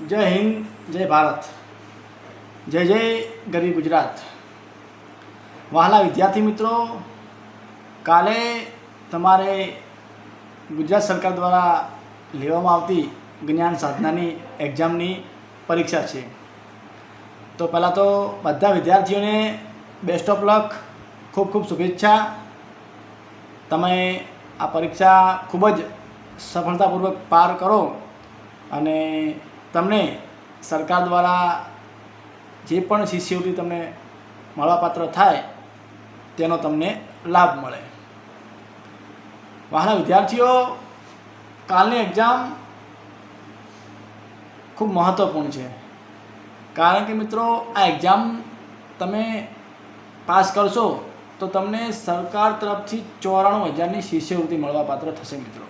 જય હિન્દ, જય ભારત, જય જય ગરવી ગુજરાત. વહાલા વિદ્યાર્થી મિત્રો, કાલે તમારે ગુજરાત સરકાર દ્વારા લેવામાં આવતી જ્ઞાન સાધનાની એક્ઝામની પરીક્ષા છે. તો પહેલાં તો બધા વિદ્યાર્થીઓને બેસ્ટ ઓફ લક, ખૂબ ખૂબ શુભેચ્છા. તમે આ પરીક્ષા ખૂબ જ સફળતાપૂર્વક પાર કરો અને તમને સરકાર દ્વારા જે પણ શિષ્યવૃત્તિ તમને મળવાપાત્ર થાય તેનો તમને લાભ મળે. વહાલા વિદ્યાર્થીઓ, કાલની એક્ઝામ ખૂબ મહત્ત્વપૂર્ણ છે, કારણ કે મિત્રો આ એક્ઝામ તમે પાસ કરશો તો તમને સરકાર તરફથી 94,000ની શિષ્યવૃત્તિ મળવાપાત્ર થશે. મિત્રો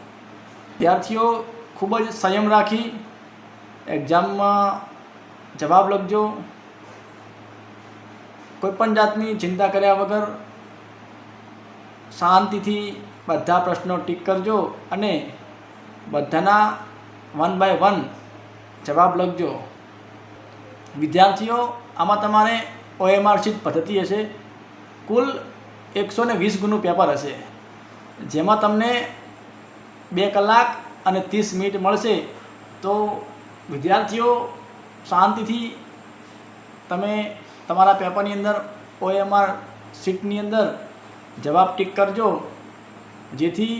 વિદ્યાર્થીઓ ખૂબ જ સંયમ રાખી એક્ઝામમાં જવાબ લખજો. કોઈપણ જાતની ચિંતા કર્યા વગર શાંતિથી બધા પ્રશ્નો ટીક કરજો અને બધાના 1 by 1 જવાબ લખજો. વિદ્યાર્થીઓ, આમાં તમારે OMR શીટ પદ્ધતિ હશે. કુલ 120 ગુણનું પેપર હશે, જેમાં તમને 2 કલાક અને 30 મિનિટ મળશે. તો વિદ્યાર્થીઓ શાંતિથી તમે તમારા પેપરની અંદર OMR શીટની અંદર જવાબ ટીક કરજો, જેથી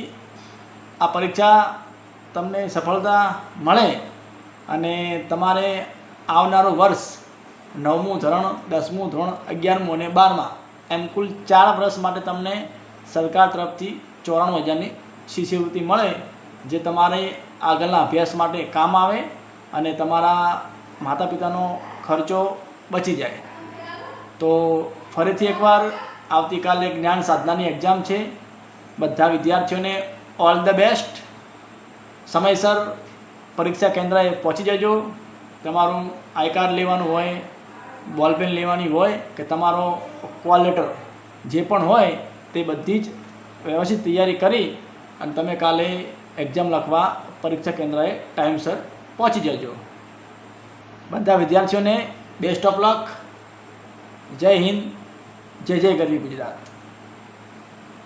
આ પરીક્ષા તમને સફળતા મળે અને તમારે આવનારું વર્ષ 9મું ધોરણ, 10મું ધોરણ, 11મું અને 12મા એમ કુલ 4 વર્ષ માટે તમને સરકાર તરફથી 94,000ની શિષ્યવૃત્તિ મળે, જે તમારે આગળના અભ્યાસ માટે કામ આવે અને તમારા માતા પિતાનો ખર્ચો બચી જાય. તો ફરીથી એકવાર આવતીકાલે જ્ઞાન સાધનાની એક્ઝામ છે. બધા વિદ્યાર્થીઓને ઓલ ધ બેસ્ટ. સમયસર પરીક્ષા કેન્દ્રએ પહોંચી જજો. તમારું આઈ કાર્ડ લેવાનું હોય, બોલપેન લેવાની હોય કે તમારો કોલ લેટર જે પણ હોય તે બધી જ વ્યવસ્થિત તૈયારી કરી અને તમે કાલે એક્ઝામ લખવા પરીક્ષા કેન્દ્રએ ટાઈમસર પહોંચી જજો. બધા વિદ્યાર્થીઓને બેસ્ટ ઓફ લક. જય હિન્દ, જય જય ગરવી ગુજરાત.